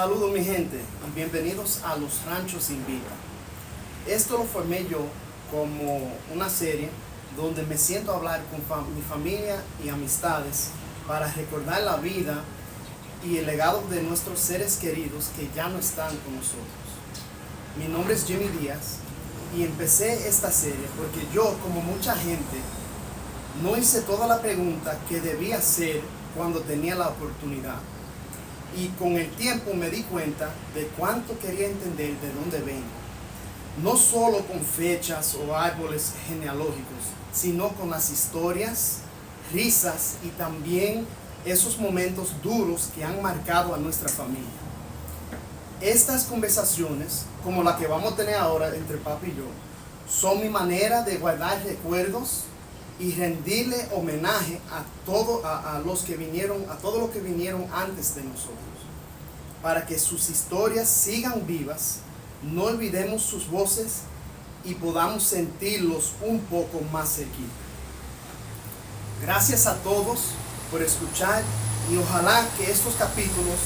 Saludos mi gente y bienvenidos a Los Ranchos Invita. Esto lo formé yo como una serie donde me siento a hablar con mi familia y amistades para recordar la vida y el legado de nuestros seres queridos que ya no están con nosotros. Mi nombre es Jimmy Díaz y empecé esta serie porque yo, como mucha gente, no hice toda la pregunta que debía hacer cuando tenía la oportunidad. Y con el tiempo me di cuenta de cuánto quería entender de dónde vengo. No solo con fechas o árboles genealógicos, sino con las historias, risas y también esos momentos duros que han marcado a nuestra familia. Estas conversaciones, como la que vamos a tener ahora entre papi y yo, son mi manera de guardar recuerdos y rendirle homenaje a todos los que vinieron antes de nosotros, para que sus historias sigan vivas, no olvidemos sus voces y podamos sentirlos un poco más cerquita. Gracias a todos por escuchar y ojalá que estos capítulos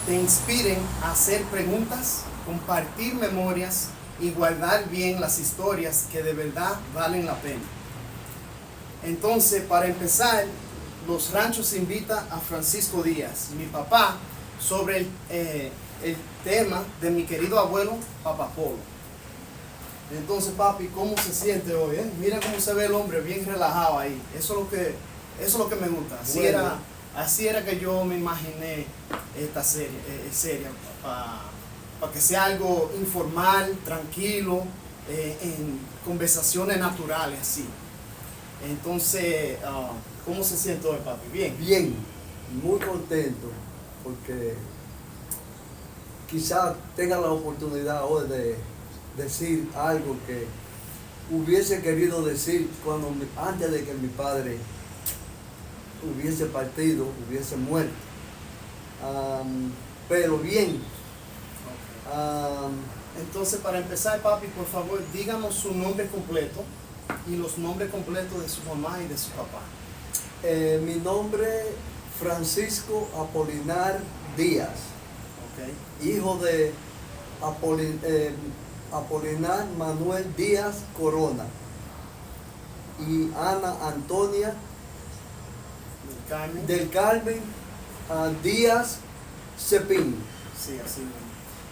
te inspiren a hacer preguntas, compartir memorias y guardar bien las historias que de verdad valen la pena. Entonces, para empezar, Los Ranchos invita a Francisco Díaz, mi papá, sobre el tema de mi querido abuelo, Papá Polo. Entonces, papi, ¿cómo se siente hoy? Mira cómo se ve el hombre, bien relajado ahí. Eso es lo que me gusta. Así era que yo me imaginé esta serie para que sea algo informal, tranquilo, en conversaciones naturales, así. Entonces, ¿cómo se siente hoy, papi? ¿Bien? Bien, muy contento, porque quizás tenga la oportunidad hoy de decir algo que hubiese querido decir antes de que mi padre hubiese partido, hubiese muerto. Pero bien. Entonces, para empezar, papi, por favor, díganos su nombre completo y los nombres completos de su mamá y de su papá. Mi nombre, Francisco Apolinar Díaz, hijo de Apolinar Manuel Díaz Corona y Ana Antonia del Carmen Díaz Cepín. Sí, así mismo.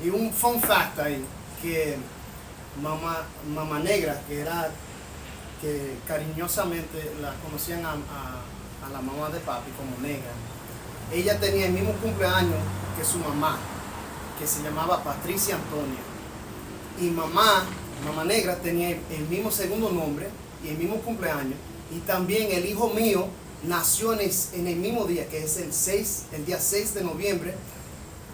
Y un fun fact ahí, que mamá negra, que cariñosamente la conocían a la mamá de papi como negra, ella tenía el mismo cumpleaños que su mamá, que se llamaba Patricia Antonia. Y mamá negra tenía el mismo segundo nombre y el mismo cumpleaños. Y también el hijo mío nació en el mismo día, que es el día 6 de noviembre.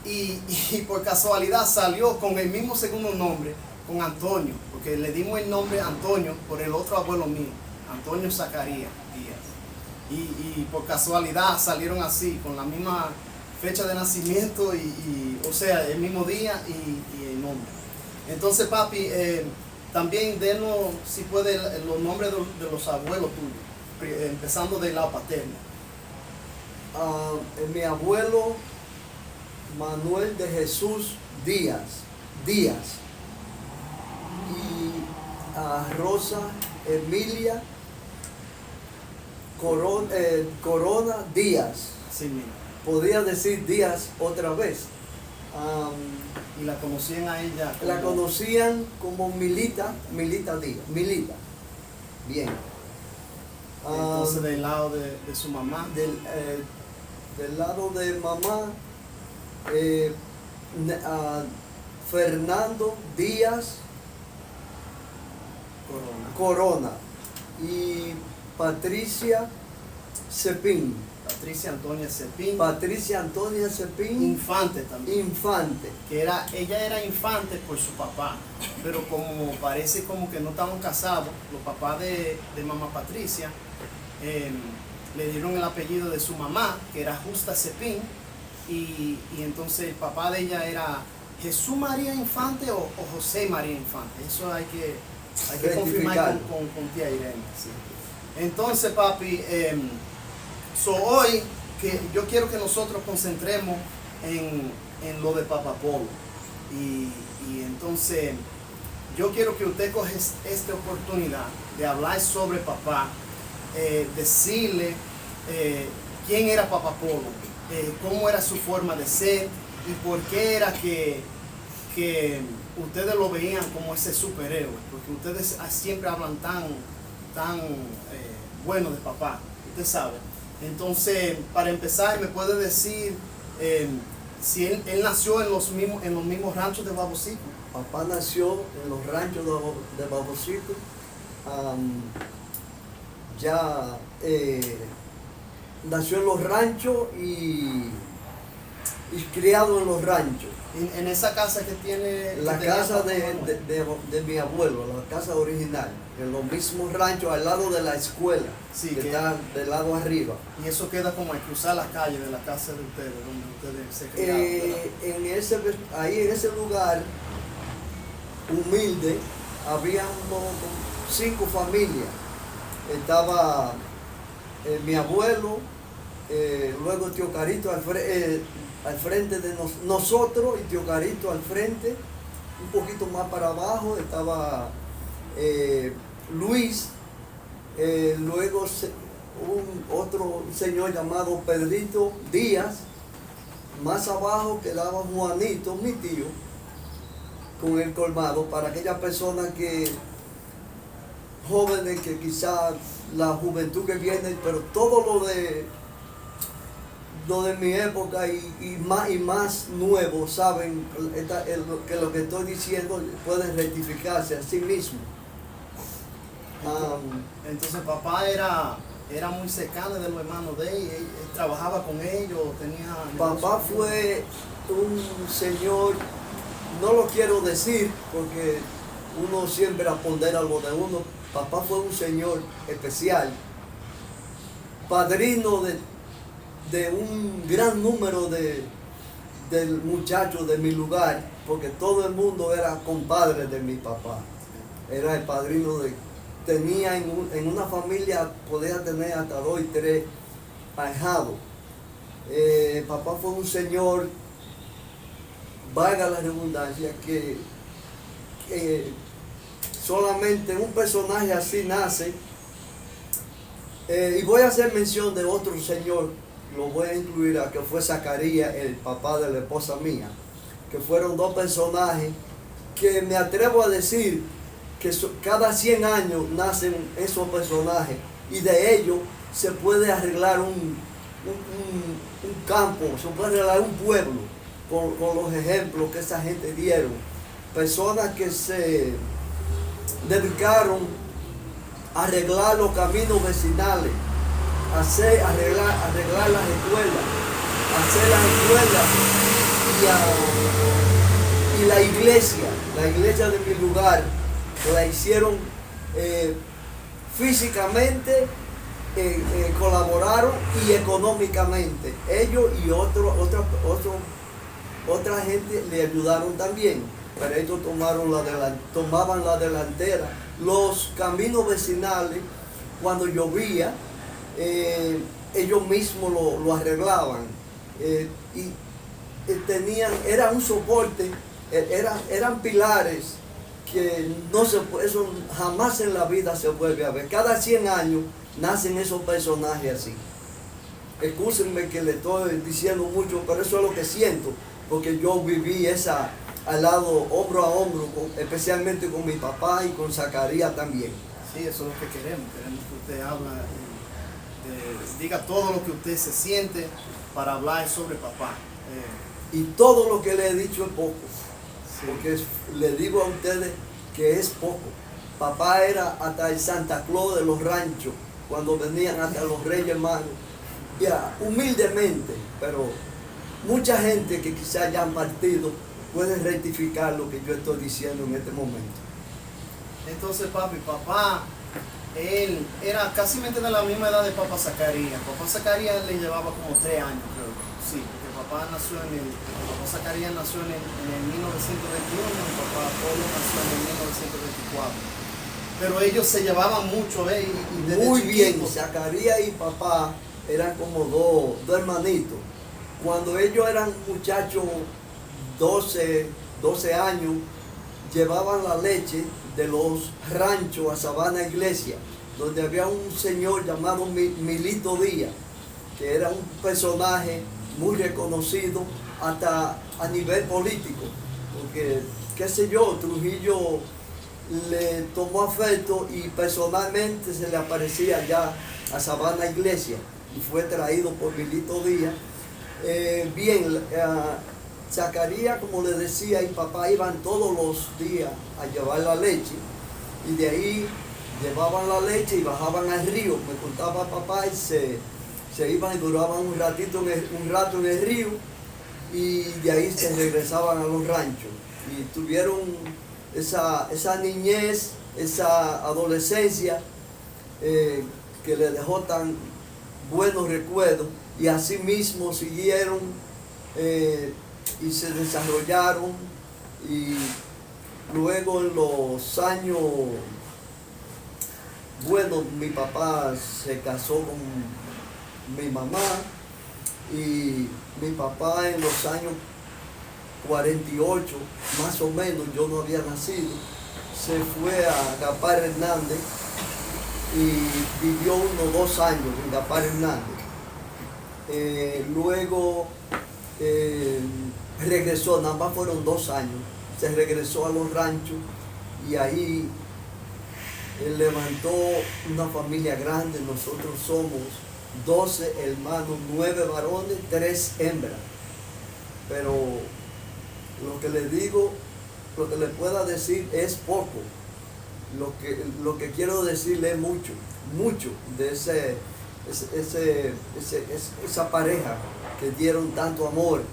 Y por casualidad salió con el mismo segundo nombre, con Antonio, porque le dimos el nombre Antonio por el otro abuelo mío, Antonio Zacarías Díaz. Y por casualidad salieron así, con la misma fecha de nacimiento, o sea, el mismo día y el nombre. Entonces, papi, también denos, si puede, los nombres de los abuelos tuyos, empezando del lado paterno. Mi abuelo Manuel de Jesús Díaz y Rosa Emilia Corona Díaz. Sí, mismo. Podría decir Díaz otra vez. Y la conocían a ella. La conocían como Milita Díaz. Milita. Bien. Entonces, del lado de su mamá. Del lado de mamá, Fernando Díaz Corona y Patricia Cepín. Patricia Antonia Cepín. Patricia Antonia Cepín. Infante también. Infante. Ella era infante por su papá, pero como parece como que no estaban casados, los papás de mamá Patricia le dieron el apellido de su mamá, que era Justa Cepín, y entonces el papá de ella era Jesús María Infante o José María Infante. Eso hay que confirmar con tía Irene. Sí. Entonces, papi, hoy que yo quiero que nosotros concentremos en lo de Papá Polo. Y entonces yo quiero que usted coja esta oportunidad de hablar sobre papá, decirle quién era Papá Polo, cómo era su forma de ser y por qué era que ustedes lo veían como ese superhéroe, porque ustedes siempre hablan tan bueno de papá, usted sabe. Entonces, para empezar, ¿me puede decir si él nació en los mismos ranchos de Babocito? Papá nació en los ranchos de Babocito, nació en los ranchos y criado en los ranchos. En esa casa que tiene... La casa de mi abuelo, la casa original, en los mismos ranchos al lado de la escuela, sí, que está del lado arriba. Y eso queda como al cruzar la calle de la casa de ustedes, donde ustedes se criaron. Ahí en ese lugar humilde había como 5 familias. Estaba mi abuelo, luego tío Carito al frente de nosotros y tío Carito al frente, un poquito más para abajo estaba Luis, luego otro señor llamado Pedrito Díaz, más abajo quedaba Juanito, mi tío, con el colmado, para aquellas personas jóvenes que quizás la juventud que viene, pero todo lo de mi época y más nuevos saben que lo que estoy diciendo pueden rectificarse a sí mismo. Entonces papá era muy cercano de los hermanos de él trabajaba con ellos, tenía... Papá fue un señor, no lo quiero decir porque uno siempre apondera lo de uno. Papá fue un señor especial, padrino de un gran número de muchachos de mi lugar, porque todo el mundo era compadre de mi papá. Era el padrino tenía en una familia, podía tener hasta 2 y 3 ahijados. Papá fue un señor, valga la redundancia, que solamente un personaje así nace. Y voy a hacer mención de otro señor, lo voy a incluir, a que fue Zacarías, el papá de la esposa mía, que fueron 2 personajes que me atrevo a decir que cada 100 años nacen esos personajes y de ellos se puede arreglar un campo, se puede arreglar un pueblo con los ejemplos que esa gente dieron. Personas que se dedicaron a arreglar los caminos vecinales, arreglar las escuelas, hacer las escuelas y la iglesia de mi lugar, la hicieron físicamente, colaboraron y económicamente. Ellos y otra gente le ayudaron también, pero ellos tomaban la delantera. Los caminos vecinales, cuando llovía, ellos mismos lo arreglaban y eran un soporte, eran pilares que eso jamás en la vida se vuelve a ver. Cada 100 años nacen esos personajes así. Excúsenme que le estoy diciendo mucho, pero eso es lo que siento, porque yo viví al lado, hombro a hombro, especialmente con mi papá y con Zacarías también. Sí, eso es lo que queremos que usted hable, diga todo lo que usted se siente para hablar sobre papá. Y todo lo que le he dicho es poco, sí. Porque le digo a ustedes que es poco. Papá era hasta el Santa Claus de los ranchos, cuando venían hasta los Reyes Magos, ya, humildemente, pero mucha gente que quizás ya han partido pueden rectificar lo que yo estoy diciendo en este momento. Entonces, papá, él era casi de la misma edad de papá Zacarías. Papá Zacarías le llevaba como 3 años, creo. Sí, porque papá Zacarías nació en el 1921 y papá Polo nació en el 1924. Pero ellos se llevaban mucho, y desde muy bien, chiquitos. Zacarías y papá eran como dos hermanitos. Cuando ellos eran muchachos 12 años, llevaban la leche de los ranchos a Sabana Iglesia, donde había un señor llamado Milito Díaz, que era un personaje muy reconocido hasta a nivel político, porque, qué sé yo, Trujillo le tomó afecto y personalmente se le aparecía ya a Sabana Iglesia y fue traído por Milito Díaz. Zacarías, como le decía, y papá iban todos los días a llevar la leche, y de ahí llevaban la leche y bajaban al río. Me contaba papá, y se iban y duraban un rato en el río, y de ahí se regresaban a los ranchos. Y tuvieron esa niñez, esa adolescencia que le dejó tan buenos recuerdos, y así mismo siguieron y se desarrollaron, y luego en los años, bueno, mi papá se casó con mi mamá, y mi papá en los años 48, más o menos, yo no había nacido, se fue a Gaspar Hernández y vivió unos 2 años en Gaspar Hernández. Luego regresó, nada más fueron 2 años, se regresó a los ranchos, y ahí él levantó una familia grande. Nosotros somos 12 hermanos, 9 varones, 3 hembras. Pero lo que le digo, lo que le pueda decir es poco. Lo que quiero decirle es mucho, mucho de esa pareja que dieron tanto amor.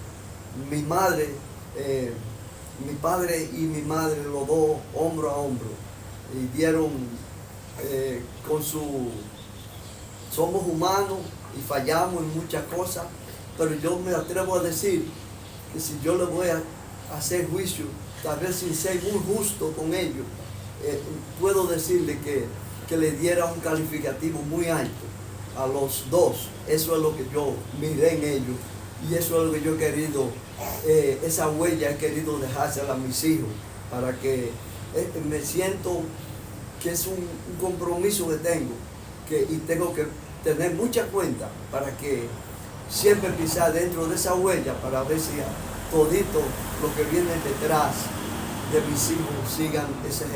Mi madre, mi padre y mi madre, los dos hombro a hombro, y dieron somos humanos y fallamos en muchas cosas, pero yo me atrevo a decir que si yo le voy a hacer juicio, tal vez sin ser muy justo con ellos, puedo decirle que le diera un calificativo muy alto a los dos. Eso es lo que yo miré en ellos, y eso es lo que yo he querido, esa huella he querido dejársela a mis hijos, para que me siento que es un compromiso que tengo, y tengo que tener mucha cuenta para que siempre pisar dentro de esa huella, para ver si todito lo que viene detrás de mis hijos sigan esos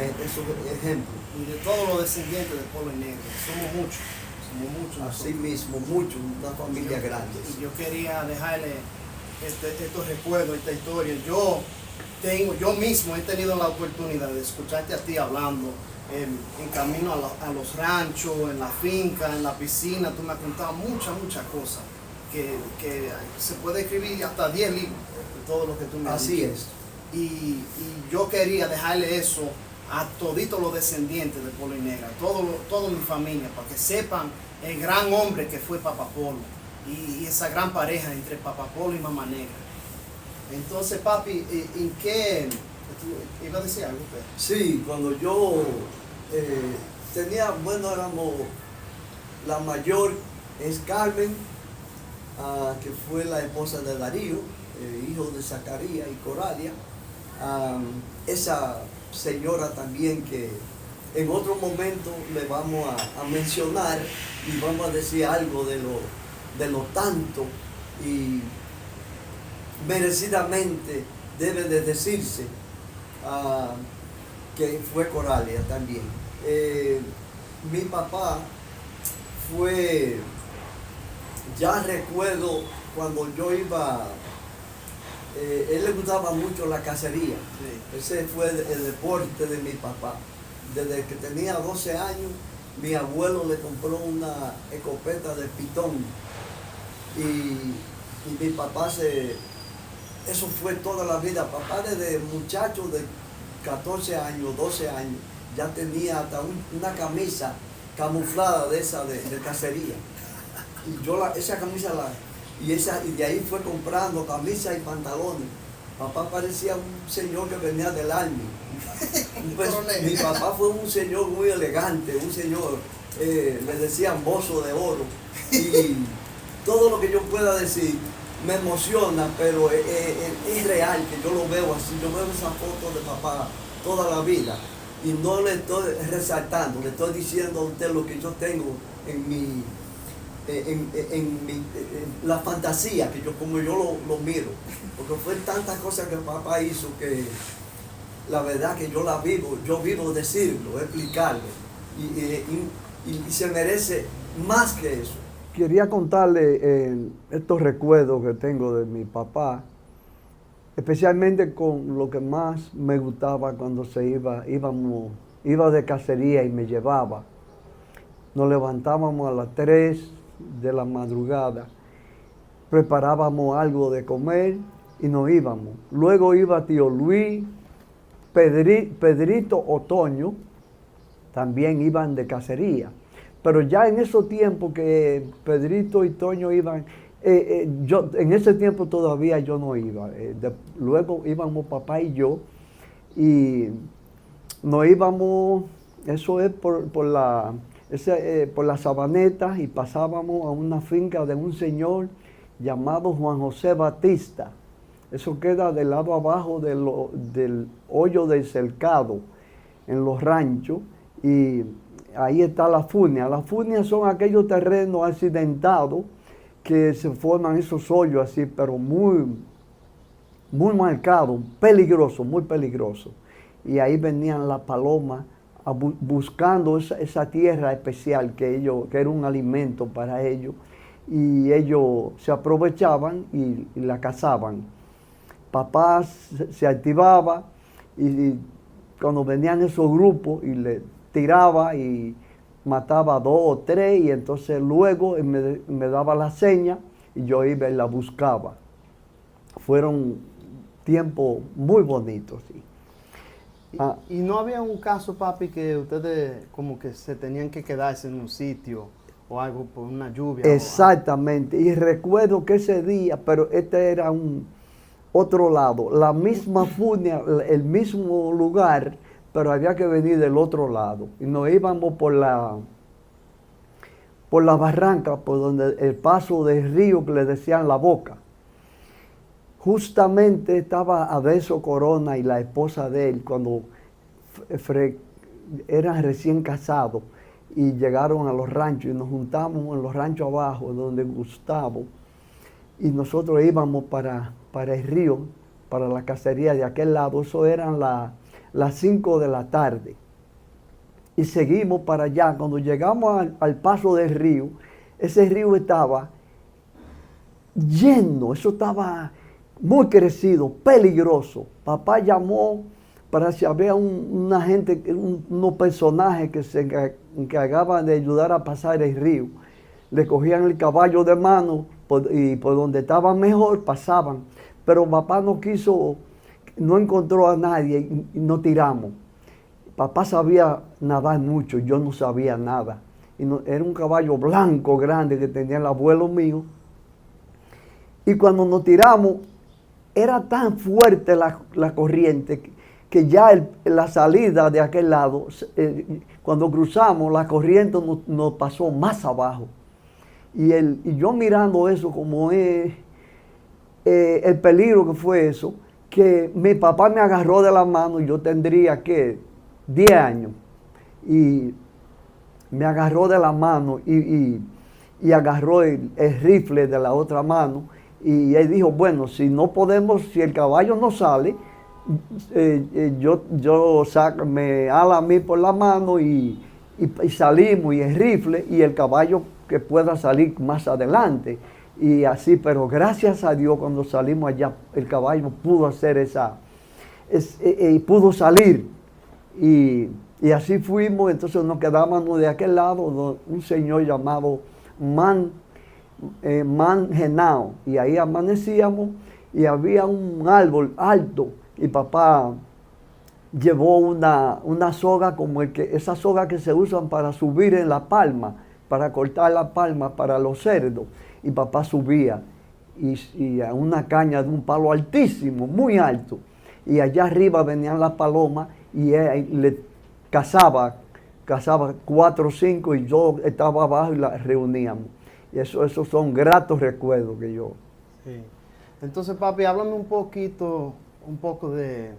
ejemplos. Y de todos los descendientes del pueblo negro, somos muchos. Así mismo, mucho, una familia grande. Y yo quería dejarle estos recuerdos, esta historia. Yo mismo he tenido la oportunidad de escucharte a ti hablando en camino a los ranchos, en la finca, en la piscina. Tú me has contado muchas cosas que se puede escribir hasta 10 libros de todo lo que tú me has dicho. Así es. Y yo quería dejarle eso a toditos los descendientes de Polo y Negra, toda mi familia, para que sepan el gran hombre que fue Papá Polo, y esa gran pareja entre Papá Polo y Mamá Negra. Entonces, papi, ¿en qué? ¿Iba a decir algo usted? Sí, cuando yo éramos, la mayor es Carmen, que fue la esposa de Darío, hijo de Zacarías y Coralia. Esa señora también, que en otro momento le vamos a mencionar, y vamos a decir algo de lo tanto y merecidamente debe de decirse, que fue Coralia también. Mi papá fue, ya recuerdo cuando yo iba, él le gustaba mucho la cacería. Sí. Ese fue el deporte de mi papá. Desde que tenía 12 años, mi abuelo le compró una escopeta de pitón, y mi papá eso fue toda la vida. Papá desde muchacho de 14 años, 12 años, ya tenía hasta una camisa camuflada de esa de cacería. Y esa camisa y de ahí fue comprando camisas y pantalones. Papá parecía un señor que venía del Army. Pues, mi papá fue un señor muy elegante, un señor, le decían bozo de oro. Y todo lo que yo pueda decir me emociona, pero es real que yo lo veo así. Yo veo esa foto de papá toda la vida y no le estoy resaltando, le estoy diciendo a usted lo que yo tengo en mi, la fantasía, que yo como yo lo miro, porque fue tantas cosas que papá hizo que la verdad que yo la vivo, yo vivo decirlo, explicarlo, y se merece más que eso. Quería contarle estos recuerdos que tengo de mi papá, especialmente con lo que más me gustaba cuando iba de cacería y me llevaba. Nos levantábamos a las 3 de la madrugada, preparábamos algo de comer y nos íbamos. Luego iba tío Luis, Pedrito Otoño, también iban de cacería. Pero ya en esos tiempos que Pedrito y Toño iban, yo en ese tiempo todavía yo no iba. Luego íbamos papá y yo, y nos íbamos, eso es por la Sabaneta, y pasábamos a una finca de un señor llamado Juan José Batista. Eso queda del lado abajo del hoyo del cercado, en los ranchos, y ahí está la furnia. Las furnias son aquellos terrenos accidentados que se forman esos hoyos así, pero muy, muy marcados, peligrosos, muy peligrosos. Y ahí venían las palomas buscando esa tierra especial que era un alimento para ellos, y ellos se aprovechaban y la cazaban. Papá se activaba y cuando venían esos grupos y le tiraba y mataba 2 o 3, y entonces luego me daba la seña y yo iba y la buscaba. Fueron tiempos muy bonitos. Sí. ¿Y no había un caso, papi, que ustedes como que se tenían que quedarse en un sitio o algo por una lluvia? Exactamente, y recuerdo que ese día, pero este era otro lado, la misma furnia, el mismo lugar, pero había que venir del otro lado. Y nos íbamos por la barranca, por donde el paso del río que le decían La Boca. Justamente estaba Adeso Corona y la esposa de él cuando eran recién casados y llegaron a los ranchos, y nos juntamos en los ranchos abajo, donde Gustavo, y nosotros íbamos para el río, para la cacería de aquel lado. Eso eran las 5 de la tarde. Y seguimos para allá. Cuando llegamos al paso del río, ese río estaba lleno, eso estaba muy crecido, peligroso. Papá llamó para si había una gente, unos personajes que se encargaban de ayudar a pasar el río. Le cogían el caballo de mano y por donde estaba mejor pasaban. Pero papá no encontró a nadie y no tiramos. Papá sabía nadar mucho, yo no sabía nada. Era un caballo blanco grande que tenía el abuelo mío. Y cuando nos tiramos, era tan fuerte la corriente que ya la salida de aquel lado, cuando cruzamos, la corriente nos pasó más abajo. Y yo mirando eso como el peligro que fue eso, que mi papá me agarró de la mano, y yo tendría que 10 años, y me agarró de la mano y agarró el rifle de la otra mano, y él dijo, bueno, si el caballo no sale, me ala a mí por la mano y salimos, y el rifle, y el caballo que pueda salir más adelante. Y así, pero gracias a Dios, cuando salimos allá, el caballo pudo hacer pudo salir. Y así fuimos. Entonces nos quedábamos de aquel lado, un señor llamado Genao, y ahí amanecíamos, y había un árbol alto, y papá llevó una soga como esas sogas que se usan para subir en la palma, para cortar la palma para los cerdos, y papá subía y a una caña de un palo altísimo, muy alto, y allá arriba venían las palomas, y él le cazaba 4 o 5, y yo estaba abajo y las reuníamos. Y esos son gratos recuerdos que yo... Sí. Entonces, papi, háblame un poco de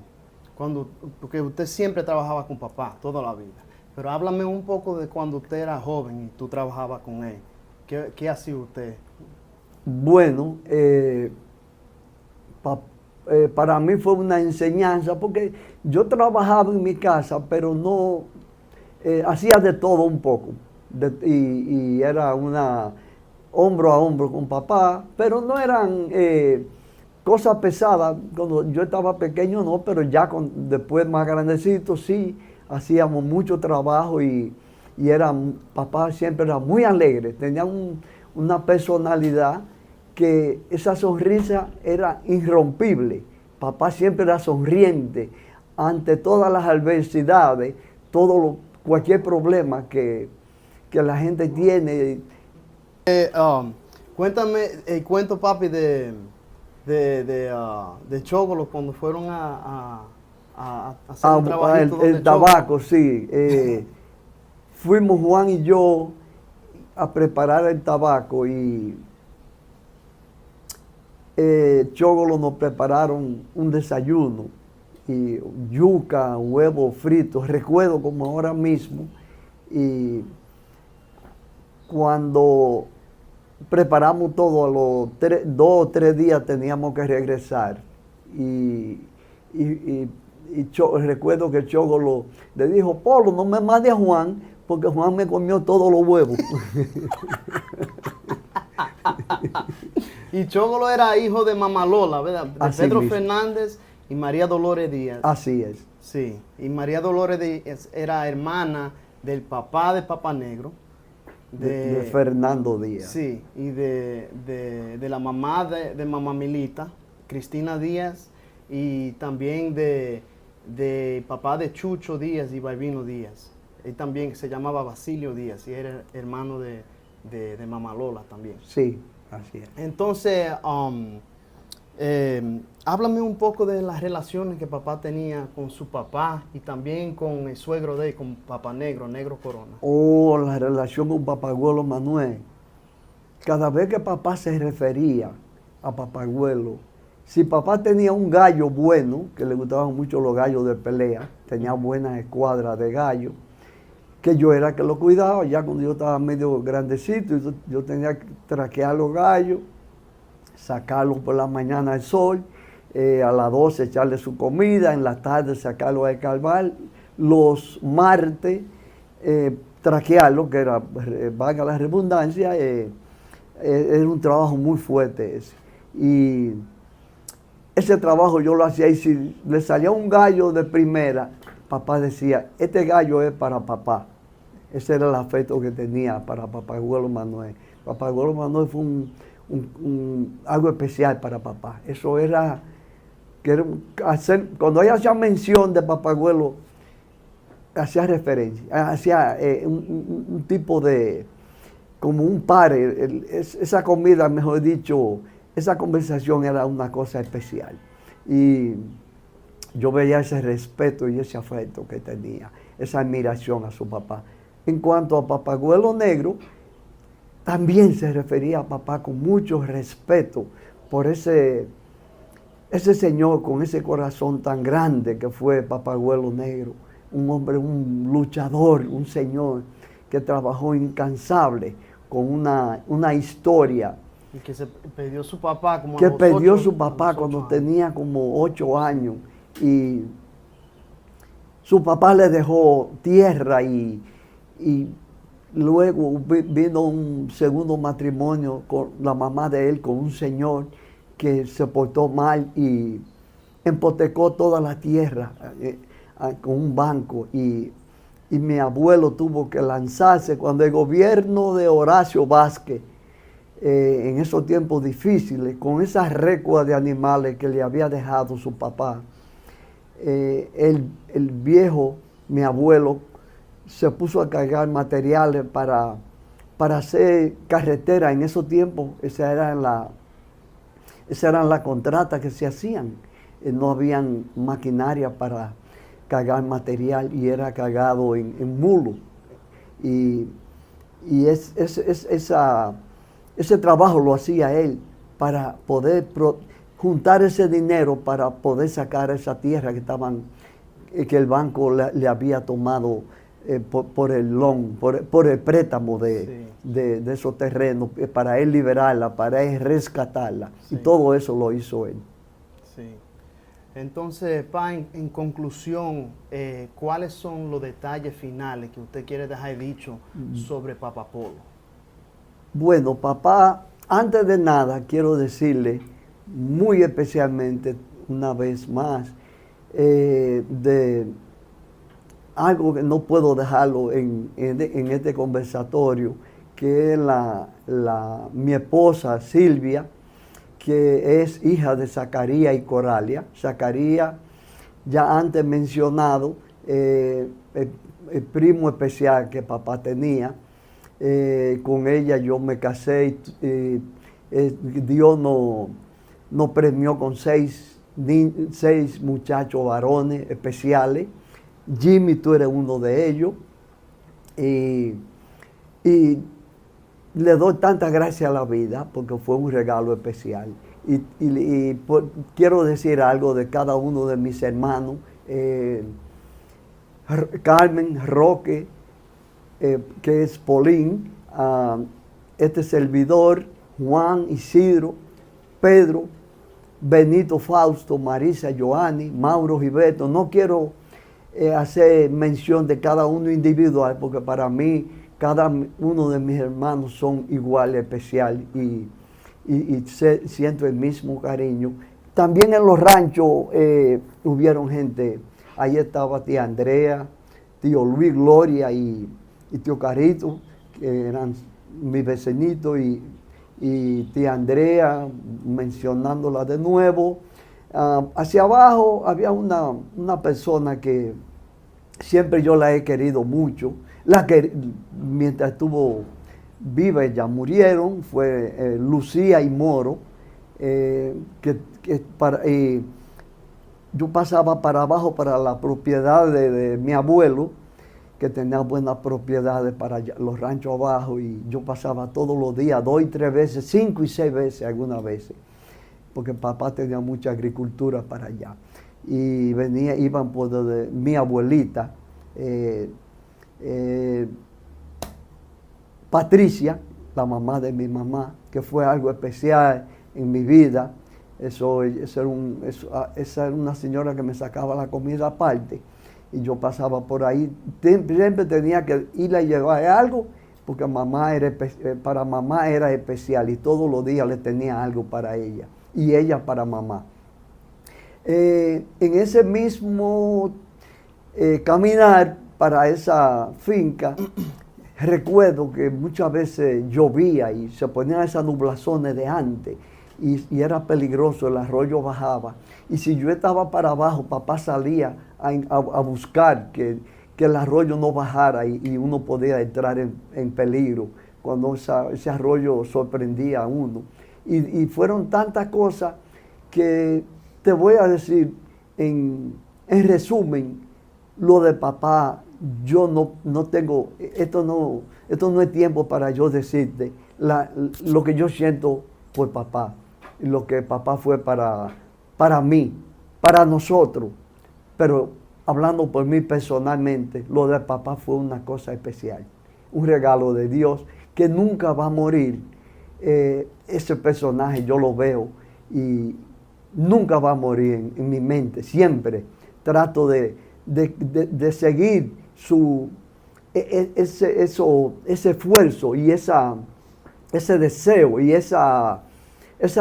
porque usted siempre trabajaba con papá, toda la vida. Pero háblame un poco de cuando usted era joven y tú trabajabas con él. ¿Qué hacía usted? Bueno, pa- para mí fue una enseñanza porque yo trabajaba en mi casa, pero no hacía de todo un poco. Y era una hombro a hombro con papá, pero no eran cosas pesadas. Cuando yo estaba pequeño no, pero ya después más grandecito sí, hacíamos mucho trabajo y papá siempre era muy alegre, tenía una personalidad que esa sonrisa era irrompible. Papá siempre era sonriente ante todas las adversidades, cualquier problema que la gente tiene. Cuéntame el cuento, papi, de Chogolo cuando fueron a hacer un trabajito donde El tabaco, Chogolo. sí. Fuimos Juan y yo a preparar el tabaco y Chogolo nos prepararon un desayuno y yuca, huevos fritos, recuerdo como ahora mismo. Y cuando preparamos todo, a los 2 o 3 días teníamos que regresar. Recuerdo que Chogolo le dijo, Polo, no me mande a Juan, porque Juan me comió todos los huevos. Y Chogolo era hijo de Mamá Lola, ¿verdad? De Así Pedro mismo. Fernández y María Dolores Díaz. Así es. Sí, y María Dolores Díaz era hermana del papá de Papá Negro. De Fernando Díaz. Sí, y de la mamá de Mamá Milita, Cristina Díaz, y también de papá de Chucho Díaz y Balbino Díaz. Él también se llamaba Basilio Díaz y era hermano de Mamá Lola también. Sí, así es. Entonces, háblame un poco de las relaciones que papá tenía con su papá y también con el suegro de él, con Papá Negro, Negro Corona. Oh, la relación con Papagüelo Manuel. Cada vez que papá se refería a Papagüelo, si papá tenía un gallo bueno, que le gustaban mucho los gallos de pelea, tenía buenas escuadras de gallos, que yo era que lo cuidaba, ya cuando yo estaba medio grandecito, yo tenía que traquear los gallos, sacarlos por la mañana al sol, a las 12 echarle su comida, en la tarde sacarlo al calvar, los martes traquearlo, que era, valga la redundancia, era un trabajo muy fuerte ese. Y ese trabajo yo lo hacía y si le salía un gallo de primera, papá decía, este gallo es para papá. Ese era el afecto que tenía para Papagüelo Manuel. Papagüelo Manuel fue algo especial para papá. Eso era, cuando ella hacía mención de Papagüelo, hacía referencia, hacía un tipo de, como un par, esa comida, mejor dicho, esa conversación era una cosa especial. Y yo veía ese respeto y ese afecto que tenía, esa admiración a su papá. En cuanto a Papagüelo Negro, también se refería a papá con mucho respeto por ese señor con ese corazón tan grande que fue Papagüelo Negro. Un hombre, un luchador, un señor que trabajó incansable con una historia. Y que se perdió su papá como que a los perdió 8, su papá cuando tenía como 8 años y su papá le dejó tierra y luego vino un segundo matrimonio con la mamá de él, con un señor que se portó mal y empotecó toda la tierra con un banco y mi abuelo tuvo que lanzarse cuando el gobierno de Horacio Vázquez, en esos tiempos difíciles, con esas recuas de animales que le había dejado su papá, el viejo, mi abuelo, se puso a cargar materiales para hacer carretera. En esos tiempos, esas eran las contratas que se hacían. No habían maquinaria para cargar material y era cargado en mulo. Y ese trabajo lo hacía él para poder juntar ese dinero para poder sacar esa tierra que el banco le había tomado por el loan, por el préstamo de esos terrenos, para él liberarla, para él rescatarla. Sí. Y todo eso lo hizo él. Sí. Entonces, Pa, en conclusión, ¿cuáles son los detalles finales que usted quiere dejar dicho sobre Papá Polo? Bueno, papá, antes de nada quiero decirle muy especialmente una vez más de algo que no puedo dejarlo en este conversatorio, que es mi esposa Silvia, que es hija de Zacarías y Coralia. Zacarías, ya antes mencionado, el primo especial que papá tenía. Con ella yo me casé y Dios nos premió con seis muchachos varones especiales. Jimmy, tú eres uno de ellos. Y le doy tantas gracias a la vida porque fue un regalo especial. Quiero decir algo de cada uno de mis hermanos. Carmen, Roque, que es Polín, este servidor, Juan, Isidro, Pedro, Benito, Fausto, Marisa, Joanny, Mauro, Gilberto. No quiero hacer mención de cada uno individual porque para mí cada uno de mis hermanos son igual, especial y siento el mismo cariño. También en los ranchos hubieron gente. Ahí estaba tía Andrea, tío Luis, Gloria y tío Carito, que eran mis vecinitos, y tía Andrea, mencionándola de nuevo. Hacia abajo había una persona que siempre yo la he querido mucho, mientras estuvo viva, ya murieron, fue Lucía y Moro, yo pasaba para abajo para la propiedad de mi abuelo, que tenía buenas propiedades para los ranchos abajo, y yo pasaba todos los días, 2 y 3 veces, 5 y 6 veces algunas veces, porque papá tenía mucha agricultura para allá. Y iban por donde mi abuelita, Patricia, la mamá de mi mamá, que fue algo especial en mi vida. Esa era una señora que me sacaba la comida aparte y yo pasaba por ahí. Siempre tenía que ir a llevar algo porque para mamá era especial y todos los días le tenía algo para ella y ella para mamá. En ese mismo caminar para esa finca, recuerdo que muchas veces llovía y se ponían esas nublazones de antes y era peligroso, el arroyo bajaba. Y si yo estaba para abajo, papá salía a buscar que el arroyo no bajara y uno podía entrar en peligro cuando ese arroyo sorprendía a uno. Y fueron tantas cosas que te voy a decir en resumen, lo de papá. Yo no tengo, esto no es tiempo para yo decirte lo que yo siento por papá, lo que papá fue para mí, para nosotros, pero hablando por mí personalmente, lo de papá fue una cosa especial, un regalo de Dios que nunca va a morir. Ese personaje yo lo veo y nunca va a morir en mi mente, siempre trato de seguir ese esfuerzo y ese deseo y esa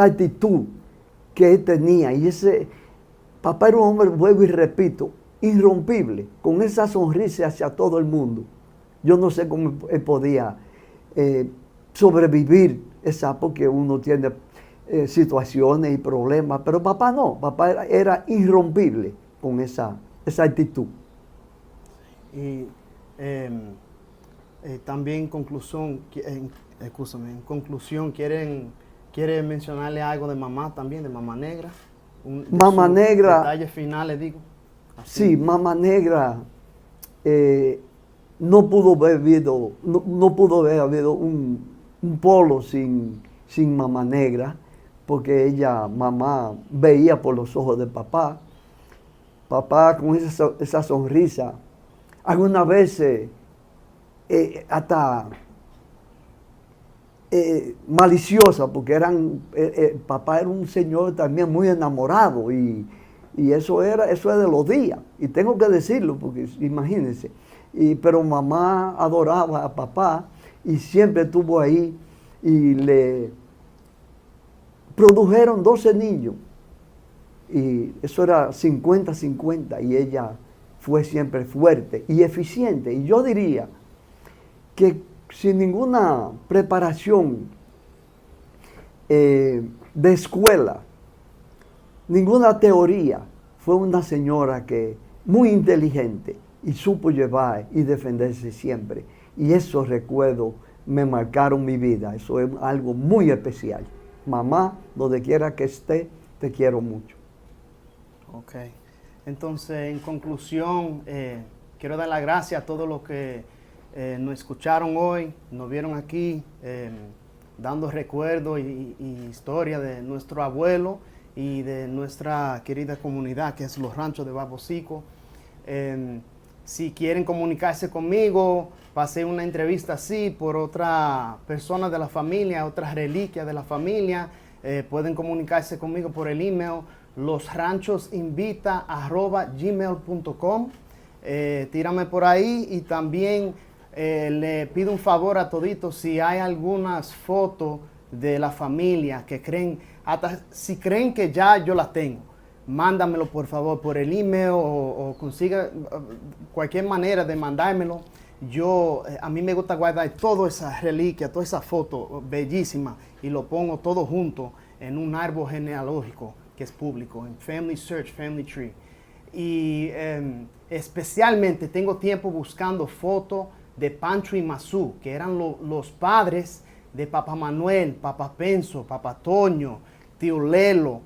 actitud que él tenía. Y papá era un hombre, vuelvo y repito, irrompible, con esa sonrisa hacia todo el mundo. Yo no sé cómo él podía sobrevivir porque uno tiene situaciones y problemas, pero papá no, papá era irrompible con esa actitud. Y también en conclusión, ¿quieren mencionarle algo de mamá también, de Mamá Negra? Mamá Negra. Detalles finales, digo. Así. Sí, Mamá Negra no pudo haber habido un Polo sin Mamá Negra, porque mamá, veía por los ojos de papá. Papá con esa sonrisa, algunas veces hasta maliciosa, porque papá era un señor también muy enamorado y eso es de los días. Y tengo que decirlo, porque imagínense. Pero mamá adoraba a papá y siempre estuvo ahí y le produjeron 12 niños. Y eso era 50-50 y ella fue siempre fuerte y eficiente. Y yo diría que sin ninguna preparación de escuela, ninguna teoría, fue una señora que muy inteligente y supo llevar y defenderse siempre. Y esos recuerdos me marcaron mi vida. Eso es algo muy especial. Mamá, donde quiera que esté, te quiero mucho. Ok. Entonces, en conclusión, quiero dar las gracias a todos los que nos escucharon hoy, nos vieron aquí, dando recuerdos y historia de nuestro abuelo y de nuestra querida comunidad, que es los ranchos de Babocico. Si quieren comunicarse conmigo, pasé una entrevista así por otra persona de la familia, otras reliquias de la familia, pueden comunicarse conmigo por el email losranchosinvita@gmail.com. Tírame por ahí y también le pido un favor a toditos, si hay algunas fotos de la familia que creen, hasta si creen que ya yo las tengo, mándamelo por favor por el email o consiga cualquier manera de mandármelo. A mí me gusta guardar todas esas reliquias, todas esas fotos bellísimas y lo pongo todo junto en un árbol genealógico que es público, en Family Search, Family Tree. Y especialmente tengo tiempo buscando fotos de Pancho y Mazú, que eran los padres de Papá Manuel, Papá Penso, Papá Toño, Tío Lelo,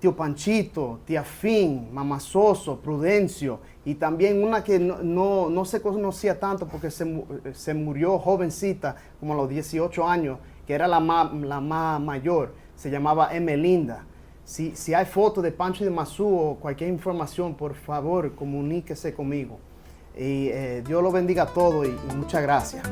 Tío Panchito, Tía Fin, Mamá Soso, Prudencio, y también una que no se conocía tanto porque se murió jovencita, como a los 18 años, que era la más mayor, se llamaba Emelinda. Si hay fotos de Pancho y de Mazú o cualquier información, por favor, comuníquese conmigo. Y Dios lo bendiga a todos y muchas gracias.